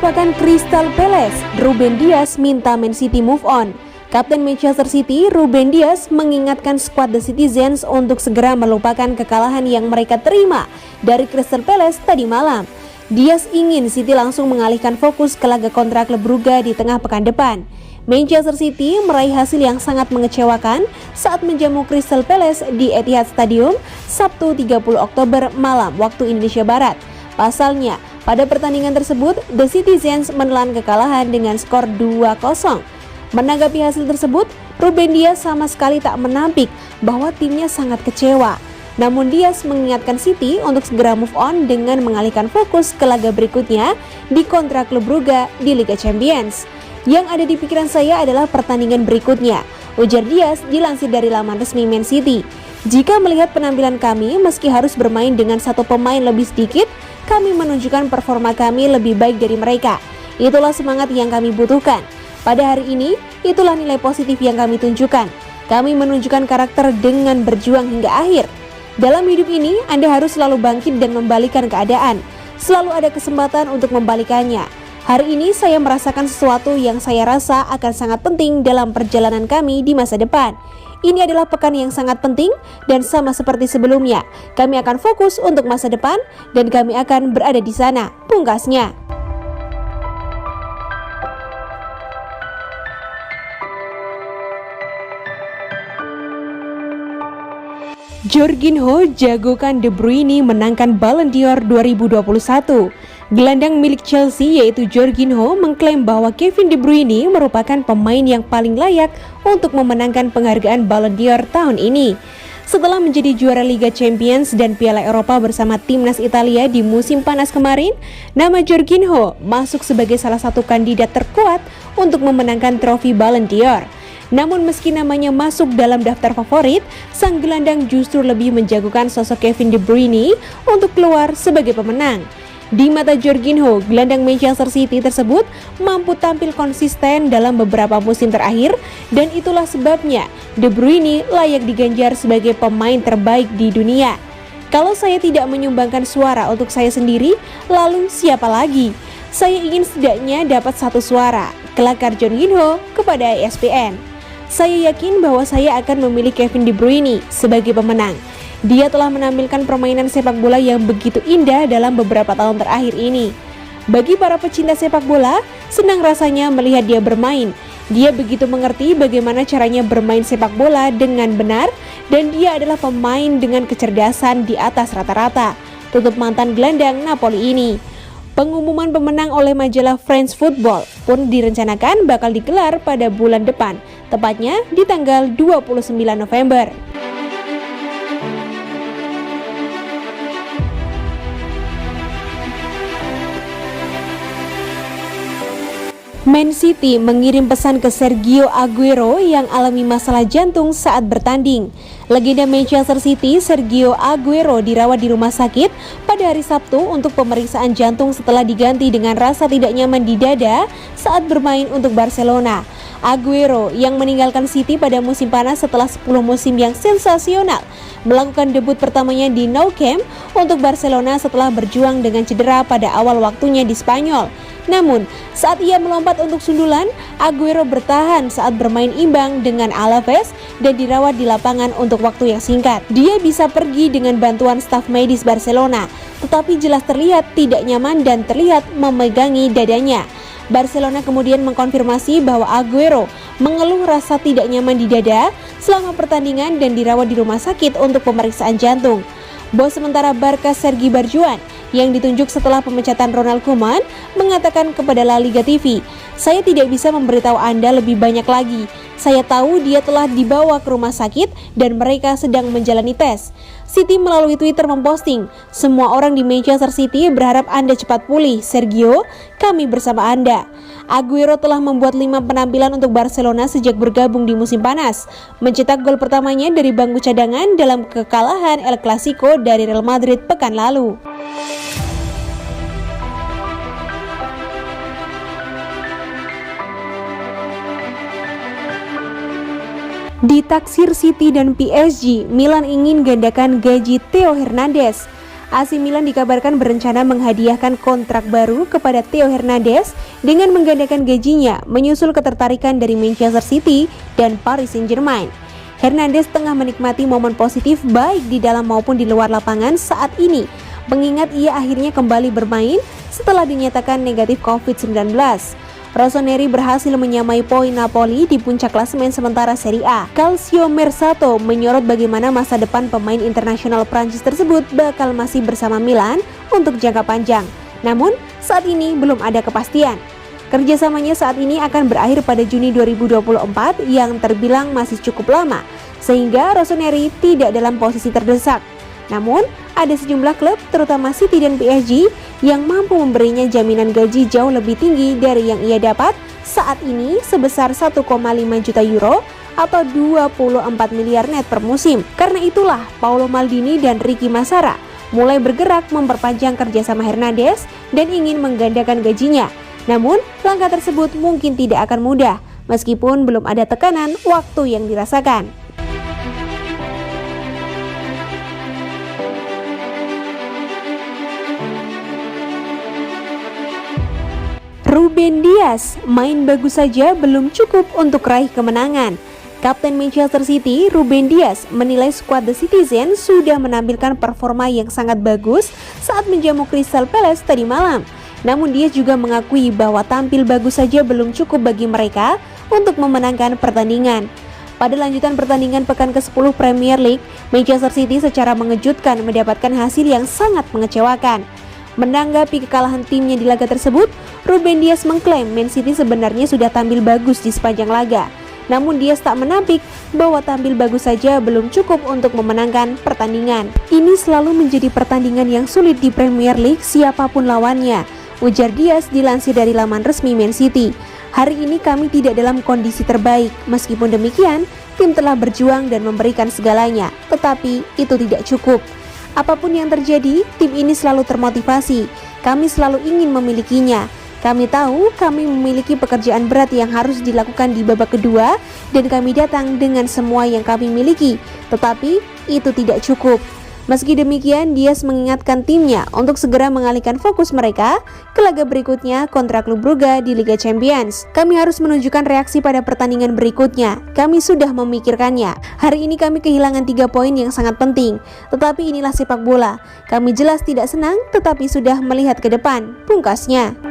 melupakan Crystal Palace, Ruben Dias minta Man City move on. Kapten Manchester City, Ruben Dias, mengingatkan skuad The Citizens untuk segera melupakan kekalahan yang mereka terima dari Crystal Palace tadi malam. Dias ingin City langsung mengalihkan fokus ke laga kontra klub Brugge di tengah pekan depan. Manchester City meraih hasil yang sangat mengecewakan saat menjamu Crystal Palace di Etihad Stadium Sabtu 30 Oktober malam waktu Indonesia Barat. Pasalnya, pada pertandingan tersebut, The Citizens menelan kekalahan dengan skor 2-0. Menanggapi hasil tersebut, Ruben Dias sama sekali tak menampik bahwa timnya sangat kecewa. Namun Dias mengingatkan City untuk segera move on dengan mengalihkan fokus ke laga berikutnya di kontra klub Brugge di Liga Champions. Yang ada di pikiran saya adalah pertandingan berikutnya, ujar Dias dilansir dari laman resmi Man City. Jika melihat penampilan kami meski harus bermain dengan satu pemain lebih sedikit, kami menunjukkan performa kami lebih baik dari mereka. Itulah semangat yang kami butuhkan. Pada hari ini, itulah nilai positif yang kami tunjukkan. Kami menunjukkan karakter dengan berjuang hingga akhir. Dalam hidup ini, Anda harus selalu bangkit dan membalikan keadaan. Selalu ada kesempatan untuk membalikannya. Hari ini saya merasakan sesuatu yang saya rasa akan sangat penting dalam perjalanan kami di masa depan. Ini adalah pekan yang sangat penting dan sama seperti sebelumnya, kami akan fokus untuk masa depan dan kami akan berada di sana, pungkasnya. Jorginho jagokan De Bruyne menangkan Ballon d'Or 2021. Gelandang milik Chelsea yaitu Jorginho mengklaim bahwa Kevin De Bruyne merupakan pemain yang paling layak untuk memenangkan penghargaan Ballon d'Or tahun ini. Setelah menjadi juara Liga Champions dan Piala Eropa bersama timnas Italia di musim panas kemarin, nama Jorginho masuk sebagai salah satu kandidat terkuat untuk memenangkan trofi Ballon d'Or. Namun meski namanya masuk dalam daftar favorit, sang gelandang justru lebih menjagokan sosok Kevin De Bruyne untuk keluar sebagai pemenang. Di mata Jorginho, gelandang Manchester City tersebut mampu tampil konsisten dalam beberapa musim terakhir dan itulah sebabnya De Bruyne layak diganjar sebagai pemain terbaik di dunia. Kalau saya tidak menyumbangkan suara untuk saya sendiri, lalu siapa lagi? Saya ingin setidaknya dapat satu suara, kelakar Jorginho kepada ESPN. Saya yakin bahwa saya akan memilih Kevin De Bruyne sebagai pemenang. Dia telah menampilkan permainan sepak bola yang begitu indah dalam beberapa tahun terakhir ini. Bagi para pecinta sepak bola, senang rasanya melihat dia bermain. Dia begitu mengerti bagaimana caranya bermain sepak bola dengan benar dan dia adalah pemain dengan kecerdasan di atas rata-rata, tutup mantan gelandang Napoli ini. Pengumuman pemenang oleh majalah France Football pun direncanakan bakal digelar pada bulan depan, tepatnya di tanggal 29 November. Man City mengirim pesan ke Sergio Aguero yang alami masalah jantung saat bertanding. Legenda Manchester City, Sergio Aguero dirawat di rumah sakit pada hari Sabtu untuk pemeriksaan jantung setelah diganti dengan rasa tidak nyaman di dada saat bermain untuk Barcelona. Aguero yang meninggalkan City pada musim panas setelah 10 musim yang sensasional melakukan debut pertamanya di Nou Camp untuk Barcelona setelah berjuang dengan cedera pada awal waktunya di Spanyol. Namun, saat ia melompat untuk sundulan, Aguero bertahan saat bermain imbang dengan Alaves dan dirawat di lapangan untuk waktu yang singkat. Dia bisa pergi dengan bantuan staf medis Barcelona, tetapi jelas terlihat tidak nyaman dan terlihat memegangi dadanya. Barcelona kemudian mengkonfirmasi bahwa Aguero mengeluh rasa tidak nyaman di dada selama pertandingan dan dirawat di rumah sakit untuk pemeriksaan jantung. Bos sementara Barca Sergi Barjuan yang ditunjuk setelah pemecatan Ronald Koeman mengatakan kepada La Liga TV, "Saya tidak bisa memberitahu Anda lebih banyak lagi. Saya tahu dia telah dibawa ke rumah sakit dan mereka sedang menjalani tes." City melalui Twitter memposting, "Semua orang di Manchester City berharap Anda cepat pulih. Sergio, kami bersama Anda." Aguero telah membuat 5 penampilan untuk Barcelona sejak bergabung di musim panas, mencetak gol pertamanya dari bangku cadangan dalam kekalahan El Clasico dari Real Madrid pekan lalu. Ditaksir City dan PSG, Milan ingin gandakan gaji Theo Hernandez. AC Milan dikabarkan berencana menghadiahkan kontrak baru kepada Theo Hernandez dengan menggandakan gajinya menyusul ketertarikan dari Manchester City dan Paris Saint-Germain. Hernandez tengah menikmati momen positif baik di dalam maupun di luar lapangan saat ini, mengingat ia akhirnya kembali bermain setelah dinyatakan negatif COVID-19. Rossoneri berhasil menyamai poin Napoli di puncak klasemen sementara Serie A. Calcio Mercato menyorot bagaimana masa depan pemain internasional Prancis tersebut bakal masih bersama Milan untuk jangka panjang. Namun, saat ini belum ada kepastian. Kerjasamanya saat ini akan berakhir pada Juni 2024 yang terbilang masih cukup lama, sehingga Rossoneri tidak dalam posisi terdesak. Namun, ada sejumlah klub, terutama City dan PSG, yang mampu memberinya jaminan gaji jauh lebih tinggi dari yang ia dapat saat ini sebesar 1,5 juta euro atau 24 miliar net per musim. Karena itulah, Paolo Maldini dan Ricky Massara mulai bergerak memperpanjang kerjasama Hernandez dan ingin menggandakan gajinya. Namun, langkah tersebut mungkin tidak akan mudah, meskipun belum ada tekanan waktu yang dirasakan. Ruben Dias main bagus saja belum cukup untuk raih kemenangan. Kapten Manchester City, Ruben Dias, menilai skuad The Citizen sudah menampilkan performa yang sangat bagus saat menjamu Crystal Palace tadi malam. Namun Dias juga mengakui bahwa tampil bagus saja belum cukup bagi mereka untuk memenangkan pertandingan. Pada lanjutan pertandingan pekan ke-10 Premier League, Manchester City secara mengejutkan mendapatkan hasil yang sangat mengecewakan. Menanggapi kekalahan timnya di laga tersebut, Ruben Dias mengklaim Man City sebenarnya sudah tampil bagus di sepanjang laga. Namun Dias tak menampik bahwa tampil bagus saja belum cukup untuk memenangkan pertandingan. Ini selalu menjadi pertandingan yang sulit di Premier League siapapun lawannya, ujar Dias dilansir dari laman resmi Man City. Hari ini kami tidak dalam kondisi terbaik, meskipun demikian, tim telah berjuang dan memberikan segalanya, tetapi itu tidak cukup. Apapun yang terjadi, tim ini selalu termotivasi. Kami selalu ingin memilikinya. Kami tahu kami memiliki pekerjaan berat yang harus dilakukan di babak kedua dan kami datang dengan semua yang kami miliki. Tetapi itu tidak cukup. Meski demikian, Dias mengingatkan timnya untuk segera mengalihkan fokus mereka ke laga berikutnya kontra klub Brugge di Liga Champions. Kami harus menunjukkan reaksi pada pertandingan berikutnya. Kami sudah memikirkannya. Hari ini kami kehilangan 3 poin yang sangat penting. Tetapi inilah sepak bola. Kami jelas tidak senang, tetapi sudah melihat ke depan, pungkasnya.